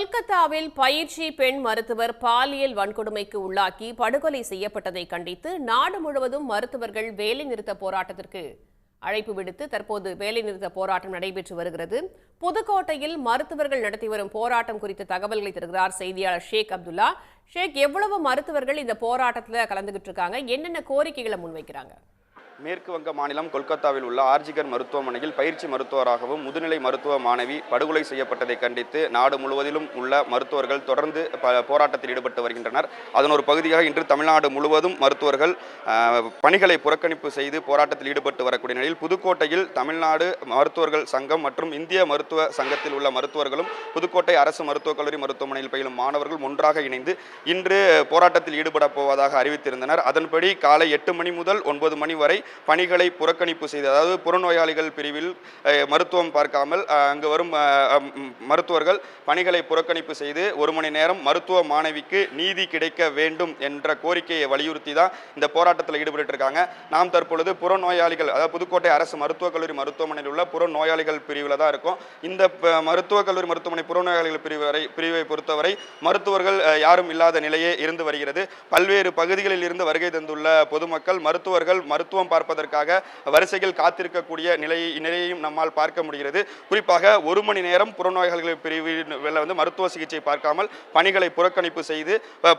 கொல்கத்தாவில் பயிற்சி பெண் மருத்துவர் பாலியல் வன்கொடுமைக்கு உள்ளாக்கி படுகொலை செய்யப்பட்டதை கண்டித்து நாடு முழுவதும் மருத்துவர்கள் வேலைநிறுத்த போராட்டத்திற்கு அழைப்பு விடுத்து தற்போது வேலைநிறுத்த போராட்டம் நடைபெற்று வருகிறது. புதுக்கோட்டையில் மருத்துவர்கள் நடத்தி வரும் போராட்டம் குறித்த தகவல்களை தருகிறார் செய்தியாளர் ஷேக் அப்துல்லா. ஷேக், எவ்வளவு மருத்துவர்கள் இந்த போராட்டத்தில் கலந்துகிட்டு இருக்காங்க? என்னென்ன கோரிக்கைகளை முன்வைக்கிறாங்க? மேற்கு வங்க மாநிலம் கொல்கத்தாவில் உள்ள ஆர்ஜிகர் மருத்துவமனையில் பயிற்சி மருத்துவராகவும் முதுநிலை மருத்துவ மாணவி படுகொலை செய்யப்பட்டதை கண்டித்து நாடு முழுவதிலும் உள்ள மருத்துவர்கள் தொடர்ந்து போராட்டத்தில் ஈடுபட்டு வருகின்றனர். அதன் ஒரு பகுதியாக இன்று தமிழ்நாடு முழுவதும் மருத்துவர்கள் பணிகளை புறக்கணிப்பு செய்து போராட்டத்தில் ஈடுபட்டு வரக்கூடிய நிலையில் புதுக்கோட்டையில் தமிழ்நாடு மருத்துவர்கள் சங்கம் மற்றும் இந்திய மருத்துவ சங்கத்தில் உள்ள மருத்துவர்களும் புதுக்கோட்டை அரசு மருத்துவக் கல்லூரி மருத்துவமனையில் பயிலும் மாணவர்கள் ஒன்றாக இணைந்து இன்று போராட்டத்தில் ஈடுபட போவதாக அறிவித்திருந்தனர். அதன்படி காலை 8 மணி முதல் 9 மணி வரை பணிகளை புறக்கணிப்பு செய்து, அதாவது புறநோயாளிகள் பிரிவில் மருத்துவம் பார்க்காமல் அங்கு வரும் மருத்துவர்கள் பணிகளை புறக்கணிப்பு செய்து 1 மணி நேரம் மருத்துவ மாணவிக்கு நீதி கிடைக்க வேண்டும் என்ற கோரிக்கையை வலியுறுத்தி தான் இந்த போராட்டத்தில் ஈடுபட்டு இருக்காங்க. நாம் தற்பொழுது புறநோயாளிகள், அதாவது புதுக்கோட்டை அரசு மருத்துவக் கல்லூரி மருத்துவமனையில் உள்ள புறநோயாளிகள் பிரிவில் தான் இருக்கும். இந்த மருத்துவக் கல்லூரி மருத்துவமனை புறநோயாளிகள் பிரிவை பொறுத்தவரை மருத்துவர்கள் யாரும் இல்லாத நிலையே இருந்து வருகிறது. பல்வேறு பகுதிகளில் இருந்து வருகை தந்துள்ள பொதுமக்கள் மருத்துவர்கள் மருத்துவம் பார்ப்பதற்காக வரிசையில் காத்திருக்கக்கூடிய நிலையையும் நம்மால் பார்க்க முடிகிறது. குறிப்பாக 1 மணி நேரம் புறநோயாளிகள் பிரிவில் மருத்துவ சிகிச்சை பார்க்காமல் பணிகளை புறக்கணிப்பு செய்து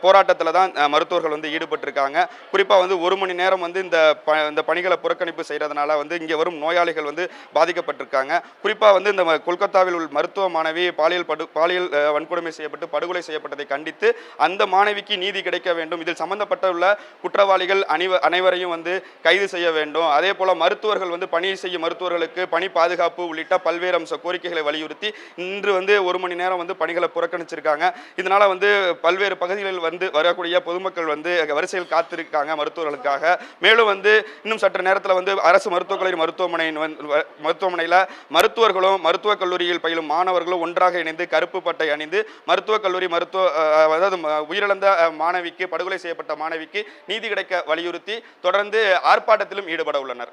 போராட்டத்தில் தான் மருத்துவர்கள் ஈடுபட்டிருக்காங்க. குறிப்பாக 1 மணி நேரம் இந்த பணிகளை புறக்கணிப்பு செய்யறதுனால இங்கே வரும் நோயாளிகள் பாதிக்கப்பட்டிருக்காங்க. குறிப்பாக இந்த கொல்கத்தாவில் உள்ள மருத்துவ மாணவி பாலியல் வன்கொடுமை செய்யப்பட்டு படுகொலை செய்யப்பட்டதை கண்டித்து அந்த மாணவிக்கு நீதி கிடைக்க வேண்டும், இதில் சம்பந்தப்பட்டுள்ள குற்றவாளிகள் அனைவரையும் கைது செய்ய வேண்டும், அதே போல மருத்துவர்கள் பணி செய்யும் மருத்துவர்களுக்கு பணி பாதுகாப்பு உள்ளிட்ட பல்வேறு அம்ச கோரிக்கைகளை வலியுறுத்தி இன்று 1 மணி நேரம் பணிகளை புறக்கணிச்சிருக்காங்க. இதனால பல்வேறு பகுதிகளில் வரக்கூடிய பொதுமக்கள் வரிசையில் காத்திருக்காங்க மருத்துவர்களுக்காக. மேலும் இன்னும் சற்று நேரத்தில் அரசு மருத்துவக் கல்லூரி மருத்துவமனையில் மருத்துவர்களும் மருத்துவக் கல்லூரியில் பயிலும் மாணவர்களும் ஒன்றாக இணைந்து கருப்பு பட்டை அணிந்து மருத்துவக் கல்லூரி அதாவது உயிரிழந்த மாணவிக்கு, படுகொலை செய்யப்பட்ட மாணவிக்கு நீதி கிடைக்க வலியுறுத்தி தொடர்ந்து ஆர்ப்பாட்டத்திலும் ஈடுபட உள்ளனர்.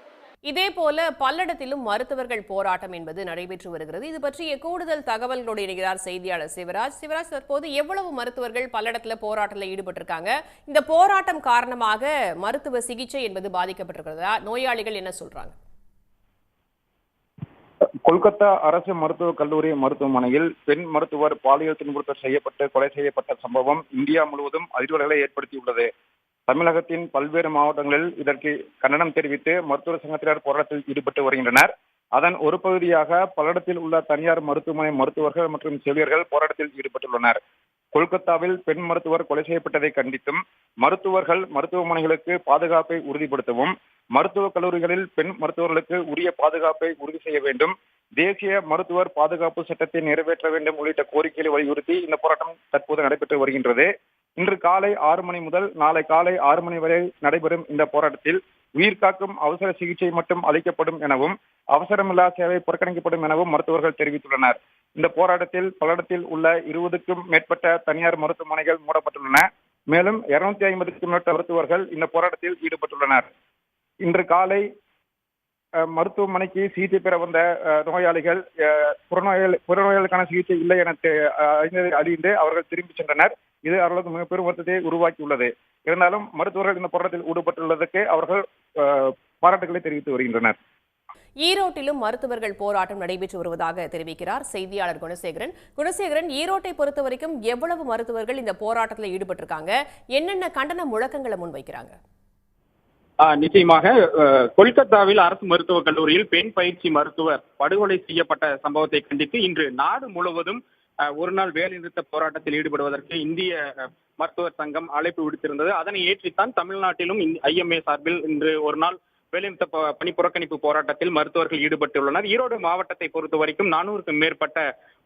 இதேபோல பல்லடத்திலும் மருத்துவர்கள் போராட்டம் என்பது நடைபெற்று வருகிறது. இது பற்றிய கூடுதல் தகவல்களோடு இணைகிறார் செய்தியாளர் சிவராஜ். தற்போது எவ்வளவு மருத்துவர்கள் பல்லடத்தில் போராட்டத்தில் ஈடுபட்டிருக்காங்க? இந்த போராட்டம் காரணமாக மருத்துவ சிகிச்சை என்பது பாதிக்கப்பட்டிருக்கிறதா? நோயாளிகள் என்ன சொல்றாங்க? கொல்கத்தா அரசு மருத்துவக் கல்லூரி மருத்துவமனையில் பெண் மருத்துவர் பாலியல் துன்புறுத்தல் செய்யப்பட்டு கொலை செய்யப்பட்ட சம்பவம் இந்தியா முழுவதும் அதிர்வலைகளை ஏற்படுத்தியுள்ளது. தமிழகத்தின் பல்வேறு மாவட்டங்களில் இதற்கு கண்டனம் தெரிவித்து மருத்துவர் சங்கத்தினர் போராட்டத்தில் ஈடுபட்டு வருகின்றனர். அதன் ஒரு பகுதியாக பல்லடத்தில் உள்ள தனியார் மருத்துவமனை மருத்துவர்கள் மற்றும் செவிலியர்கள் போராட்டத்தில் ஈடுபட்டுள்ளனர். கொல்கத்தாவில் பெண் மருத்துவர் கொலை செய்யப்பட்டதை கண்டித்தும் மருத்துவர்கள் மருத்துவமனைகளுக்கு பாதுகாப்பை உறுதிப்படுத்தவும், மருத்துவக் கல்லூரிகளில் பெண் மருத்துவர்களுக்கு உரிய பாதுகாப்பை உறுதி செய்ய வேண்டும், தேசிய மருத்துவர் பாதுகாப்பு சட்டத்தை நிறைவேற்ற வேண்டும் உள்ளிட்ட கோரிக்கைகளை வலியுறுத்தி இந்த போராட்டம் தற்போது நடைபெற்று வருகின்றது. இன்று காலை 6 மணி முதல் நாளை காலை 6 மணி வரை நடைபெறும் இந்த போராட்டத்தில் உயிர்காக்கும் அவசர சிகிச்சை மட்டும் அளிக்கப்படும் எனவும் அவசரமில்லா சேவை புறக்கணிக்கப்படும் எனவும் மருத்துவர்கள் தெரிவித்துள்ளனர். இந்த போராட்டத்தில் பல்லடத்தில் உள்ள 20க்கும் மேற்பட்ட தனியார் மருத்துவமனைகள் மூடப்பட்டுள்ளன. மேலும் 250க்கும் மேற்பட்ட மருத்துவர்கள் இந்த போராட்டத்தில் ஈடுபட்டுள்ளனர். இன்று காலை மருத்துவமனைக்கு சிகிச்சை பெற வந்த நோயாளிகள் புறநோயாளிகளுக்கான சிகிச்சை இல்லை என அறிந்து அவர்கள் திரும்பி சென்றனர். இது அவர்களுக்கு மிக பெரும் வருத்தத்தை உருவாக்கியுள்ளது. இருந்தாலும் மருத்துவர்கள் இந்த போராட்டத்தில் ஈடுபட்டுள்ளதற்கு அவர்கள் பாராட்டுகளை தெரிவித்து வருகின்றனர். ஈரோட்டிலும் மருத்துவர்கள் போராட்டம் நடைபெற்று வருவதாக தெரிவிக்கிறார் செய்தியாளர் குணசேகரன். ஈரோட்டை பொறுத்த வரைக்கும் எவ்வளவு மருத்துவர்கள் இந்த போராட்டத்தில் ஈடுபட்டிருக்காங்க? என்னென்ன கண்டன முழக்கங்களை முன்வைக்கிறாங்க? நிச்சயமாக கொல்கத்தாவில் அரசு மருத்துவக் கல்லூரியில் பெண் பயிற்சி மருத்துவர் படுகொலை செய்யப்பட்ட சம்பவத்தை கண்டித்து இன்று நாடு முழுவதும் ஒரு நாள் வேலைநிறுத்த போராட்டத்தில் ஈடுபடுவதற்கு இந்திய மருத்துவர் சங்கம் அழைப்பு விடுத்திருந்தது. அதனை ஏற்றித்தான் தமிழ்நாட்டிலும் IMA சார்பில் இன்று ஒரு நாள் வேலைநிறுத்த பணி புறக்கணிப்பு போராட்டத்தில் மருத்துவர்கள் ஈடுபட்டுள்ளனர். ஈரோடு மாவட்டத்தை பொறுத்த வரைக்கும் 400க்கும் மேற்பட்ட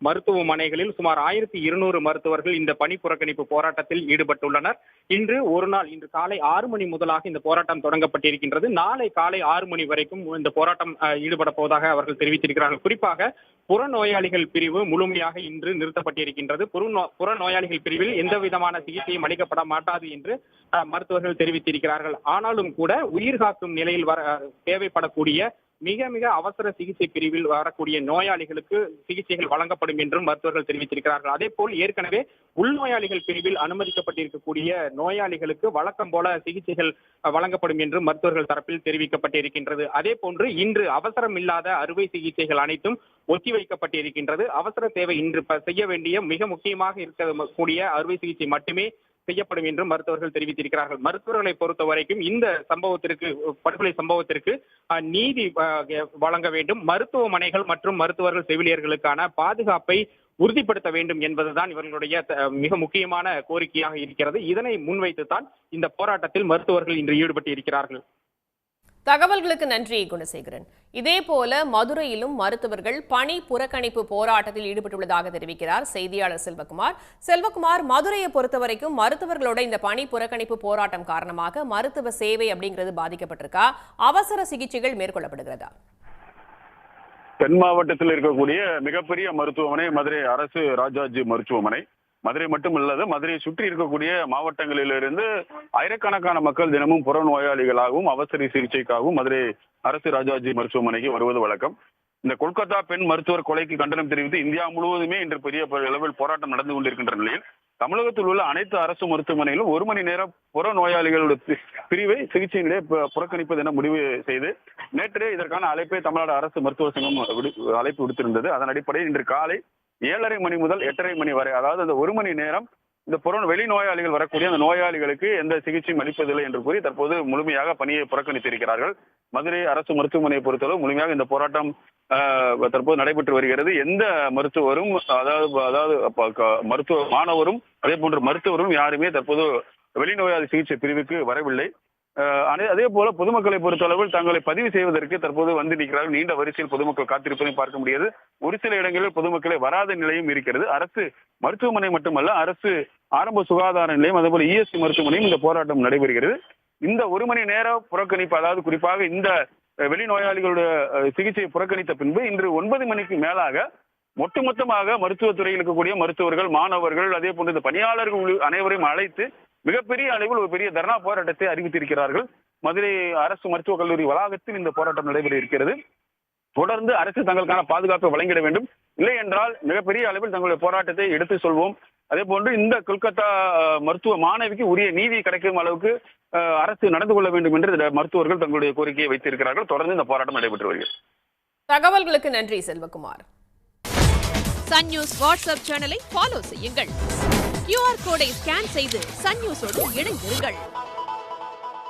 மருத்துவமனைகளில் சுமார் 1200 மருத்துவர்கள் இந்த பணி புறக்கணிப்பு போராட்டத்தில் ஈடுபட்டுள்ளனர். இன்று ஒரு நாள், இன்று காலை 6 மணி முதலாக இந்த போராட்டம் தொடங்கப்பட்டிருக்கின்றது. நாளை காலை 6 மணி வரைக்கும் இந்த போராட்டம் ஈடுபட போவதாக அவர்கள் தெரிவித்திருக்கிறார்கள். குறிப்பாக புறநோயாளிகள் பிரிவு முழுமையாக இன்று நிறுத்தப்பட்டிருக்கின்றது. புறநோயாளிகள் பிரிவில் எந்த விதமான சிகிச்சையும் அளிக்கப்பட மாட்டாது என்று மருத்துவர்கள் தெரிவித்திருக்கிறார்கள். ஆனாலும் கூட உயிர்காக்கும் நிலையில் தேவைப்படக்கூடிய மிக மிக அவசர சிகிச்சை பிரிவில் வரக்கூடிய நோயாளிகளுக்கு சிகிச்சைகள் வழங்கப்படும் என்றும் மருத்துவர்கள் தெரிவித்திருக்கிறார்கள். அதே போல் ஏற்கனவே உள்நோயாளிகள் பிரிவில் அனுமதிக்கப்பட்டிருக்கக்கூடிய நோயாளிகளுக்கு வழக்கம் போல சிகிச்சைகள் வழங்கப்படும் என்றும் மருத்துவர்கள் தரப்பில் தெரிவிக்கப்பட்டிருக்கின்றது. அதே போன்று இன்று அவசரம் இல்லாத அறுவை சிகிச்சைகள் அனைத்தும் ஒத்திவைக்கப்பட்டிருக்கின்றது. அவசர தேவை இன்று செய்ய வேண்டிய மிக முக்கியமாக இருக்கக்கூடிய அறுவை சிகிச்சை மட்டுமே செய்யப்படும் என்றும் மருத்துவர்கள் தெரிவித்திருக்கிறார்கள். மருத்துவர்களை பொறுத்த வரைக்கும் இந்த சம்பவத்திற்கு, படுகொலை சம்பவத்திற்கு நீதி வழங்க வேண்டும், மருத்துவமனைகள் மற்றும் மருத்துவர்கள் செவிலியர்களுக்கான பாதுகாப்பை உறுதிப்படுத்த வேண்டும் என்பதுதான் இவர்களுடைய மிக முக்கியமான கோரிக்கையாக இருக்கிறது. இதனை முன்வைத்துத்தான் இந்த போராட்டத்தில் மருத்துவர்கள் இன்று ஈடுபட்டு இருக்கிறார்கள். தகவல்களுக்கு நன்றி குணசேகரன். இதேபோல மதுரையிலும் மருத்துவர்கள் பணி புறக்கணிப்பு போராட்டத்தில் ஈடுபட்டுள்ளதாக தெரிவிக்கிறார் செய்தியாளர் செல்வகுமார். செல்வகுமார், மதுரையை பொறுத்தவரைக்கும் மருத்துவர்களோட இந்த பணி புறக்கணிப்பு போராட்டம் காரணமாக மருத்துவ சேவை அப்படிங்கிறது பாதிக்கப்பட்டிருக்கா? அவசர சிகிச்சைகள் மேற்கொள்ளப்படுகிறதா? தென் மாவட்டத்தில் இருக்கக்கூடிய மிகப்பெரிய மருத்துவமனை மதுரை அரசு ராஜாஜி மருத்துவமனை. மதுரை மட்டும் இல்லது, மதுரையை சுற்றி இருக்கக்கூடிய மாவட்டங்களிலிருந்து ஆயிரக்கணக்கான மக்கள் தினமும் புற நோயாளிகளாகவும் அவசர சிகிச்சைக்காகவும் மதுரை அரசு ராஜாஜி மருத்துவமனைக்கு வருவது வழக்கம். இந்த கொல்கத்தா பெண் மருத்துவர் கொலைக்கு கண்டனம் தெரிவித்து இந்தியா முழுவதுமே இன்று பெரிய அளவில் போராட்டம் நடந்து கொண்டிருக்கின்ற நிலையில் தமிழகத்தில் உள்ள அனைத்து அரசு மருத்துவமனையிலும் 1 மணி நேரம் புற நோயாளிகளுடைய பிரிவை சிகிச்சையிலே புறக்கணிப்பது என முடிவு செய்து நேற்றே இதற்கான அழைப்பை தமிழ்நாடு அரசு மருத்துவ சங்கம் அழைப்பு விடுத்திருந்தது. அதன் அடிப்படையில் இன்று காலை 7:30 மணி முதல் 8:30 மணி வரை, அதாவது அந்த 1 மணி நேரம் இந்த வெளி நோயாளிகள் வரக்கூடிய அந்த நோயாளிகளுக்கு எந்த சிகிச்சையும் அளிப்பதில்லை என்று கூறி தற்போது முழுமையாக பணியை புறக்கணித்திருக்கிறார்கள். மதுரை அரசு மருத்துவமனையை பொறுத்தளவு முழுமையாக இந்த போராட்டம் தற்போது நடைபெற்று வருகிறது. எந்த மருத்துவரும் அதாவது மருத்துவ மாணவரும் அதே போன்ற மருத்துவரும் யாருமே தற்போது வெளிநோயாளி சிகிச்சை பிரிவுக்கு வரவில்லை. அதே போல பொதுமக்களை பொறுத்தளவில் தங்களை பதிவு செய்வதற்கு தற்போது வந்து நிற்கிறார்கள். நீண்ட வரிசையில் பொதுமக்கள் காத்திருப்பதையும் பார்க்க முடியாது. ஒரு சில இடங்களில் பொதுமக்களை வராத நிலையும் இருக்கிறது. அரசு மருத்துவமனை மட்டுமல்ல, அரசு ஆரம்ப சுகாதார நிலையம் அதே போல ESC மருத்துவமனையும் இந்த போராட்டம் நடைபெறுகிறது. இந்த 1 மணி நேர புறக்கணிப்பு, அதாவது குறிப்பாக இந்த வெளிநோயாளிகளுடைய சிகிச்சையை புறக்கணித்த பின்பு இன்று 9 மணிக்கு மேலாக ஒட்டுமொத்தமாக மருத்துவத்துறையில் இருக்கக்கூடிய மருத்துவர்கள், மாணவர்கள் அதே போன்ற இந்த பணியாளர்கள் அனைவரையும் அழைத்து மிகப்பெரிய அளவில் ஒரு பெரிய தர்ணா போராட்டத்தை அறிவித்திருக்கிறார்கள். மதுரை அரசு மருத்துவக் கல்லூரி வளாகத்தில் இந்த போராட்டம் நடைபெற இருக்கிறது. தொடர்ந்து அரசு தங்களுக்கான பாதுகாப்பை வழங்கிட வேண்டும், இல்லை என்றால் மிகப்பெரிய அளவில் தங்களுடைய போராட்டத்தை எடுத்து சொல்வோம். அதே போன்று இந்த கொல்கத்தா மருத்துவ மாணவிக்கு உரிய நீதி கிடைக்கும் அளவுக்கு அரசு நடந்து கொள்ள வேண்டும் என்று மருத்துவர்கள் தங்களுடைய கோரிக்கையை வைத்திருக்கிறார்கள். தொடர்ந்து இந்த போராட்டம் நடைபெற்று வருகிறது. தகவல்களுக்கு நன்றி செல்வகுமார். சன் நியூஸ் வாட்ஸ்அப் சேனலை ஃபாலோ செய்யுங்கள். QR கோடை ஸ்கேன் செய்து சன் நியூஸோடு இணைந்திருங்கள்.